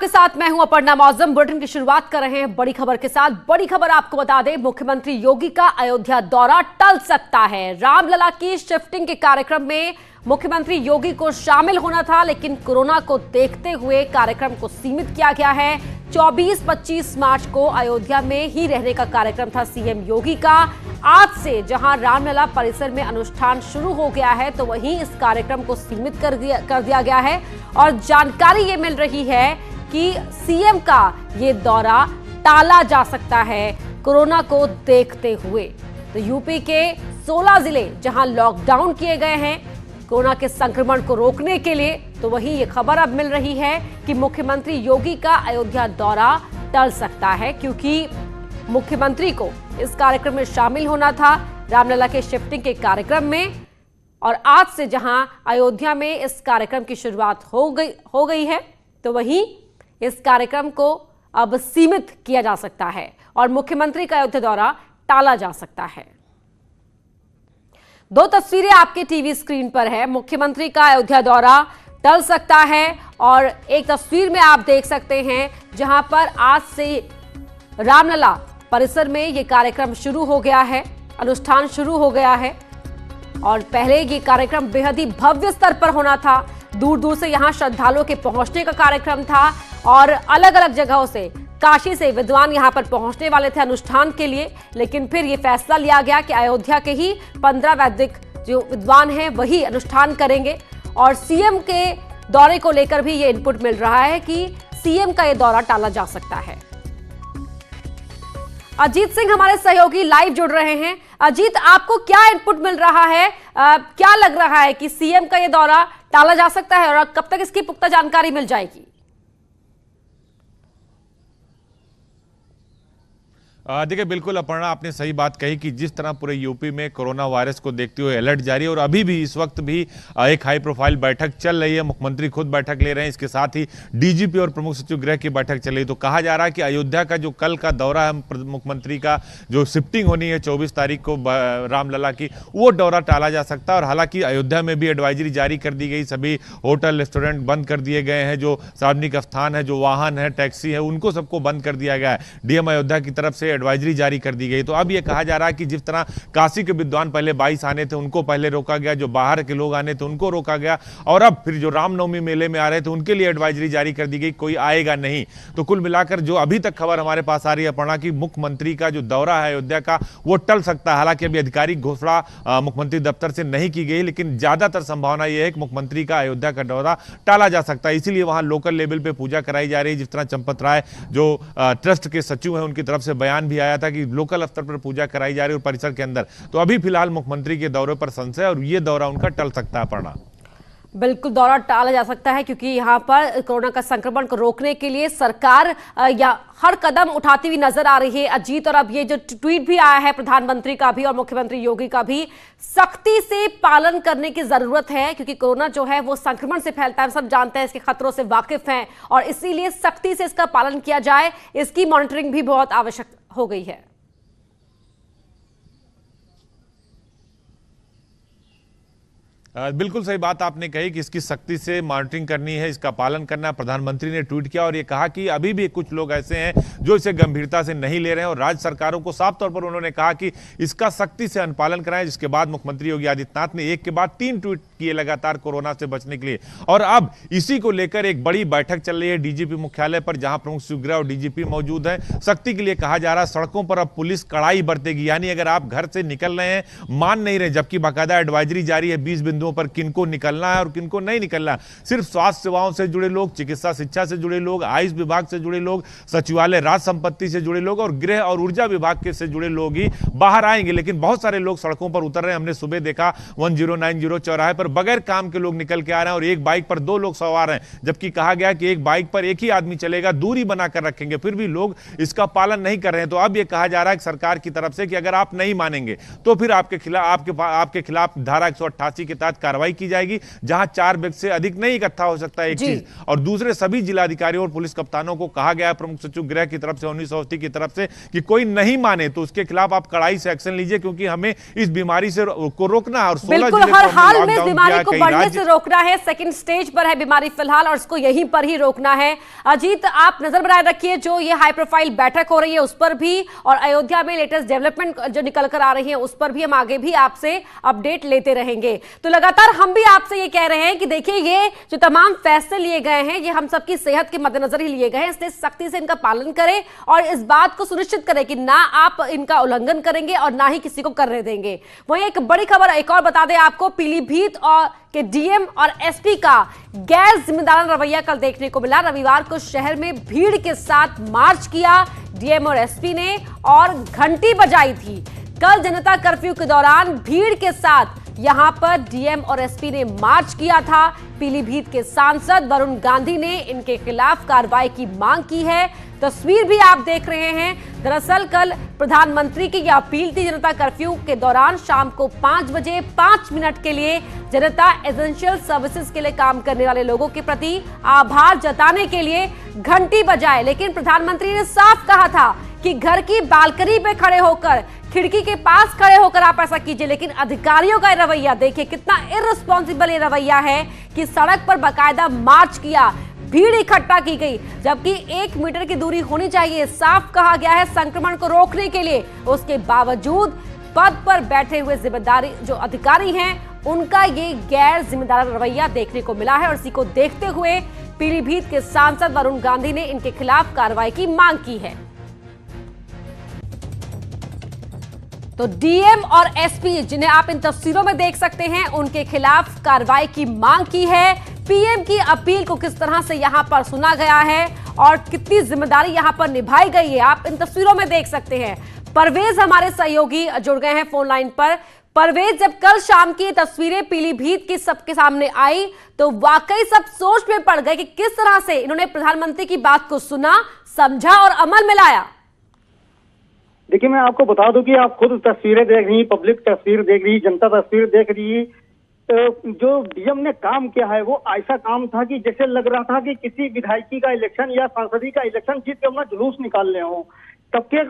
साथ मैं हूं अपर्णा मौजम। बुलेटिन की शुरुआत कर रहे हैं बड़ी खबर के साथ। बड़ी खबर आपको बता दें, मुख्यमंत्री योगी का अयोध्या दौरा टल सकता है। रामलला की शिफ्टिंग के कार्यक्रम में मुख्यमंत्री योगी को शामिल होना था, लेकिन कोरोना को देखते हुए कार्यक्रम को सीमित किया गया है। 24-25 मार्च को अयोध्या में ही रहने का कार्यक्रम था सीएम योगी का। आज से जहां रामलला परिसर में अनुष्ठान शुरू हो गया है, तो वहीं इस कार्यक्रम को सीमित कर दिया गया है। और जानकारी ये मिल रही है कि सीएम का ये दौरा टाला जा सकता है कोरोना को देखते हुए। तो यूपी के 16 जिले जहां लॉकडाउन किए गए हैं कोरोना के संक्रमण को रोकने के लिए, तो वहीं ये खबर अब मिल रही है कि मुख्यमंत्री योगी का अयोध्या दौरा टल सकता है, क्योंकि मुख्यमंत्री को इस कार्यक्रम में शामिल होना था रामलला के शिफ्टिंग के कार्यक्रम में। और आज से जहां अयोध्या में इस कार्यक्रम की शुरुआत हो गई है, तो वहीं इस कार्यक्रम को अब सीमित किया जा सकता है और मुख्यमंत्री का अयोध्या दौरा टाला जा सकता है। दो तस्वीरें आपके टीवी स्क्रीन पर है। मुख्यमंत्री का अयोध्या दौरा टल सकता है और एक तस्वीर में आप देख सकते हैं जहां पर आज से रामलला परिसर में यह कार्यक्रम शुरू हो गया है, अनुष्ठान शुरू हो गया है। और पहले ये कार्यक्रम बेहद ही भव्य स्तर पर होना था। दूर दूर से यहां श्रद्धालुओं के पहुंचने का कार्यक्रम था और अलग अलग जगहों से, काशी से विद्वान यहां पर पहुंचने वाले थे अनुष्ठान के लिए। लेकिन फिर यह फैसला लिया गया कि अयोध्या के ही 15 वैदिक जो विद्वान हैं वही अनुष्ठान करेंगे। और सीएम के दौरे को लेकर भी ये इनपुट मिल रहा है कि सीएम का यह दौरा टाला जा सकता है। अजीत सिंह हमारे सहयोगी लाइव जुड़ रहे हैं। अजीत, आपको क्या इनपुट मिल रहा है? क्या लग रहा है कि सीएम का यह दौरा टाला जा सकता है और कब तक इसकी पुख्ता जानकारी मिल जाएगी? देखिए, बिल्कुल अपर्णा, आपने सही बात कही कि जिस तरह पूरे यूपी में कोरोना वायरस को देखते हुए अलर्ट जारी है और अभी भी इस वक्त भी एक हाई प्रोफाइल बैठक चल रही है। मुख्यमंत्री खुद बैठक ले रहे हैं, इसके साथ ही डीजीपी और प्रमुख सचिव गृह की बैठक चल रही है। तो कहा जा रहा है कि अयोध्या का जो कल का दौरा है मुख्यमंत्री का, जो शिफ्टिंग होनी है 24 तारीख को रामलला की, वो दौरा टाला जा सकता है। और हालांकि अयोध्या में भी एडवाइजरी जारी कर दी गई, सभी होटल रेस्टोरेंट बंद कर दिए गए हैं, जो सार्वजनिक स्थान है, जो वाहन है, टैक्सी है, उनको सबको बंद कर दिया गया है। डीएम अयोध्या की तरफ से एडवाइजरी जारी कर दी गई। तो अब यह कहा जा रहा है कि जिस तरह काशी के विद्वान पहले 22 आने थे उनको पहले रोका गया, जो बाहर के लोग आने थे उनको रोका गया, और अब फिर जो रामनवमी मेले में आ रहे थे उनके लिए एडवाइजरी जारी कर दी गई, कोई आएगा नहीं। तो कुल मिलाकर जो अभी तक खबर हमारे पास आ रही है पढ़ा कि मुख्यमंत्री का जो दौरा है अयोध्या का वो टल सकता है। हालांकि अभी आधिकारिक घोषणा मुख्यमंत्री दफ्तर से नहीं की गई, लेकिन ज्यादातर संभावना यह है कि मुख्यमंत्री का अयोध्या का दौरा टाला जा सकता है। इसीलिए वहां लोकल लेवल पे पूजा कराई जा रही है। जिस तरह चंपत राय जो ट्रस्ट के सचिव हैं उनकी तरफ से बयान भी आया था कि लोकल स्तर पर पूजा कराई जा रही है और परिसर के अंदर। तो अभी फिलहाल मुख्यमंत्री के दौरे पर संशय और ये दौरा उनका टल सकता है। पढ़ना बिल्कुल दौरा टाला जा सकता है, क्योंकि यहां पर कोरोना का संक्रमण को रोकने के लिए सरकार या हर कदम उठाती हुई नजर आ रही है अजीत। और अब ये जो ट्वीट भी आया है प्रधानमंत्री का भी और मुख्यमंत्री योगी का भी, सख्ती से पालन करने की जरूरत है, क्योंकि कोरोना जो है वो संक्रमण से फैलता है, सब जानते हैं, इसके खतरों से वाकिफ हैं और इसीलिए सख्ती से इसका पालन किया जाए। इसकी मॉनिटरिंग भी बहुत आवश्यक हो गई है। बिल्कुल सही बात आपने कही कि इसकी सख्ती से मॉनिटरिंग करनी है, इसका पालन करना है। प्रधानमंत्री ने ट्वीट किया और ये कहा कि अभी भी कुछ लोग ऐसे हैं जो इसे गंभीरता से नहीं ले रहे हैं और राज्य सरकारों को साफ तौर पर उन्होंने कहा कि इसका सख्ती से अनुपालन कराएं। जिसके बाद मुख्यमंत्री योगी आदित्यनाथ ने एक के बाद 3 ट्वीट किए लगातार कोरोना से बचने के लिए। और अब इसी को लेकर एक बड़ी बैठक चल रही है डीजीपी मुख्यालय पर, जहां प्रमुख सचिव गृह और डीजीपी मौजूद हैं। सख्ती के लिए कहा जा रहा है, सड़कों पर अब पुलिस कड़ाई बरतेगी। यानी अगर आप घर से निकल रहे हैं, मान नहीं रहे, जबकि बाकायदा एडवाइजरी जारी है 20 बिंदुओं पर किनको निकलना है और किनको नहीं निकलना है। सिर्फ स्वास्थ्य सेवाओं से जुड़े लोग, चिकित्सा शिक्षा से जुड़े लोग, आयुष विभाग से जुड़े लोग, सचिवालय राज संपत्ति से जुड़े लोग और गृह और ऊर्जा विभाग के से जुड़े लोग ही बाहर आएंगे। लेकिन बहुत सारे लोग सड़कों पर उतर रहे हैं। हमने सुबह देखा 1090 चौराहे पर बगैर काम के लोग निकल के आ रहे हैं और एक बाइक पर 2 लोग सवार हैं, जबकि कहा गया कि एक बाइक पर एक ही आदमी चलेगा, दूरी बनाकर रखेंगे, फिर भी लोग इसका पालन नहीं कर रहे हैं। तो अब यह कहा जा रहा है कि सरकार की तरफ से कि अगर आप नहीं मानेंगे तो फिर आपके खिलाफ धारा 188 के तहत कार्रवाई की जाएगी, जहां 4 व्यक्ति से अधिक नहीं इकट्ठा हो सकता है, एक चीज। और दूसरे सभी जिलाधिकारियों और पुलिस कप्तानों को कहा गया प्रमुख सचिव गृह की तरफ से, 19 अवस्थी की तरफ से, कि कोई नहीं माने तो उसके खिलाफ आप कड़ाई से एक्शन लीजिए, क्योंकि हमें इस बीमारी से को रोकना है। और 16 हर हाल में बीमारी को बढ़ने से रोकना है। सेकंड स्टेज पर है बीमारी फिलहाल और इसको यहीं पर ही रोकना है। अजीत, आप नजर बनाए रखिए, जो ये हाई प्रोफाइल बैठक हो रही है उस पर भी, और अयोध्या में लेटेस्ट डेवलपमेंट जो निकल कर आ रही है उस पर भी हम आगे भी आपसे अपडेट लेते रहेंगे। तो लगातार हम भी आपसे ये कह रहे हैं कि देखिए, ये जो तमाम फैसले लिए गए हैं ये हम सबकी सेहत के मद्देनजर ही लिए गए हैं, इसलिए सख्ती से इनका पालन करें और इस बात को सुनिश्चित करें कि ना आप इनका उल्लंघन करेंगे और ना ही किसी को करने देंगे। वहीं एक बड़ी खबर एक और बता दें आपको, पीलीभीत और के डीएम और एसपी का गैर जिम्मेदाराना रवैया कल देखने को मिला। रविवार को शहर में भीड़ के साथ मार्च किया डीएम और एसपी ने और घंटी बजाई थी। कल जनता कर्फ्यू के दौरान भीड़ के साथ यहां पर डीएम और एसपी ने मार्च किया था। पीलीभीत के सांसद वरुण गांधी ने इनके खिलाफ कार्रवाई की मांग की है। तस्वीर भी आप देख रहे हैं। दरअसल कल प्रधानमंत्री की यह अपील थी, जनता कर्फ्यू के दौरान शाम को 5 बजे 5 मिनट के लिए जनता एसेंशियल सर्विसेज के लिए काम करने वाले लोगों के प्रति आभार जताने के लिए घंटी बजाए। लेकिन प्रधानमंत्री ने साफ कहा था कि घर की बालकनी पे खड़े होकर, खिड़की के पास खड़े होकर आप ऐसा कीजिए। लेकिन अधिकारियों का रवैया देखिए, कितना इर्रेस्पॉन्सिबल ये रवैया है कि सड़क पर बाकायदा मार्च किया, भीड़ इकट्ठा की गई, जबकि 1 मीटर की दूरी होनी चाहिए। साफ कहा गया है संक्रमण को रोकने के लिए। उसके बावजूद पद पर बैठे हुए जिम्मेदारी जो अधिकारी हैं उनका ये गैर जिम्मेदार रवैया देखने को मिला है और इसी को देखते हुए पीलीभीत के सांसद वरुण गांधी ने इनके खिलाफ कार्रवाई की मांग की है। तो डीएम और एसपी, जिन्हें आप इन तस्वीरों में देख सकते हैं, उनके खिलाफ कार्रवाई की मांग की है। पीएम की अपील को किस तरह से यहां पर सुना गया है और कितनी जिम्मेदारी यहां पर निभाई गई है आप इन तस्वीरों में देख सकते हैं। परवेज हमारे सहयोगी जुड़ गए हैं फोन लाइन पर। परवेज, जब कल शाम की तस्वीरें पीलीभीत की सबके सामने आई तो वाकई सब सोच में पड़ गए कि किस तरह से इन्होंने प्रधानमंत्री की बात को सुना, समझा और अमल में लाया। देखिए, मैं आपको बता दूं कि आप खुद तस्वीरें देख रही, पब्लिक तस्वीर देख रही, जनता तस्वीर देख रही। जो डीएम ने काम किया है वो ऐसा काम था कि जैसे लग रहा था कि किसी विधायकी का इलेक्शन या सांसदी का इलेक्शन जीत के अपना जुलूस निकालने हो। सबके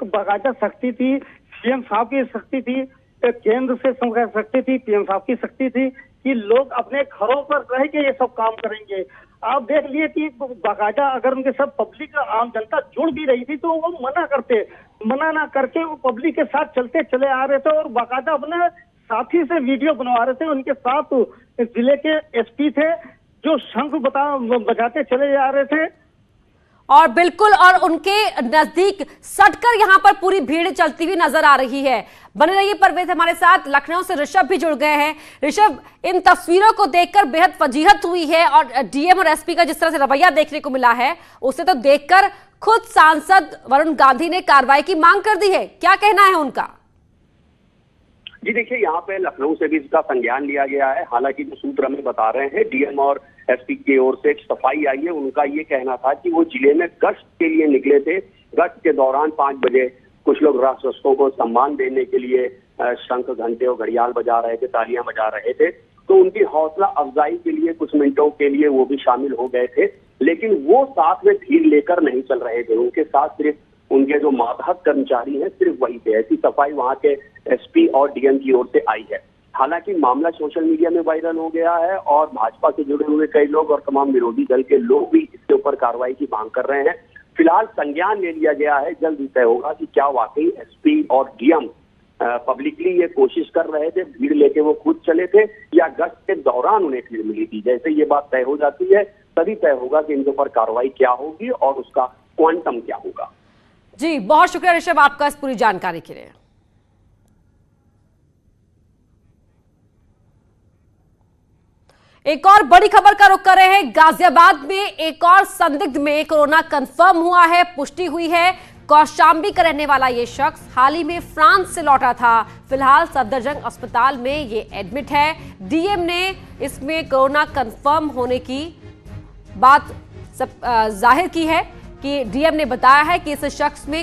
बाकायदा सख्ती थी, सीएम साहब की सख्ती थी, केंद्र से सख्ती थी, पीएम साहब की सख्ती थी कि लोग अपने घरों पर रह के ये सब काम करेंगे। आप देख लिए कि बाकायदा अगर उनके सब पब्लिक आम जनता जुड़ भी रही थी तो वो मना ना करके वो पब्लिक के साथ चलते चले आ रहे थे और बाकायदा अपने साथी से वीडियो बनवा रहे थे। उनके साथ जिले के एसपी थे जो शंख बजाते चले जा रहे थे और बिल्कुल, और उनके नजदीक सटकर यहां पर पूरी भीड़ चलती हुई नजर आ रही है। बने रहिए परवेज हमारे साथ। लखनऊ से ऋषभ भी जुड़ गए हैं। ऋषभ, इन तस्वीरों को देखकर बेहद फजीहत हुई है और डीएम और एसपी का जिस तरह से रवैया देखने को मिला है उसे तो देखकर खुद सांसद वरुण गांधी ने कार्रवाई की मांग कर दी है। क्या कहना है उनका? जी देखिए, यहाँ पे लखनऊ से भी इसका संज्ञान लिया गया है। हालांकि जो सूत्र हमें बता रहे हैं, डीएम और एसपी की ओर से एक सफाई आई है। उनका ये कहना था कि वो जिले में गश्त के लिए निकले थे। गश्त के दौरान 5 बजे कुछ लोग राष्ट्रस्तों को सम्मान देने के लिए शंख, घंटे और घड़ियाल बजा रहे थे, तालियां बजा रहे थे। तो उनकी हौसला अफजाई के लिए कुछ मिनटों के लिए वो भी शामिल हो गए थे, लेकिन वो साथ में भीड़ लेकर नहीं चल रहे थे। उनके साथ सिर्फ उनके जो मातहत कर्मचारी हैं सिर्फ वही थे। ऐसी सफाई वहां के एसपी और डीएम की ओर से आई है। हालांकि मामला सोशल मीडिया में वायरल हो गया है और भाजपा से जुड़े हुए कई लोग और तमाम विरोधी दल के लोग भी इसके ऊपर कार्रवाई की मांग कर रहे हैं। फिलहाल संज्ञान ले लिया गया है। जल्द ही तय होगा कि क्या वाकई एसपी और डीएम पब्लिकली ये कोशिश कर रहे थे, भीड़ लेके वो खुद चले थे, या गश्त के दौरान उन्हें भीड़ मिली थी। जैसे ये बात तय हो जाती है तभी तय होगा कि इनके ऊपर कार्रवाई क्या होगी और उसका क्वांटम क्या होगा। जी, बहुत शुक्रिया ऋषभ आपका इस पूरी जानकारी के लिए। एक और बड़ी खबर का रुख कर रहे हैं। गाजियाबाद में एक और संदिग्ध में कोरोना कंफर्म हुआ है, पुष्टि हुई है। कौशांबी का रहने वाला ये शख्स हाल ही में फ्रांस से लौटा था। फिलहाल सफदरजंग अस्पताल में ये एडमिट है। डीएम ने इसमें कोरोना कंफर्म होने की बात जाहिर की है कि डीएम ने बताया है कि इस शख्स में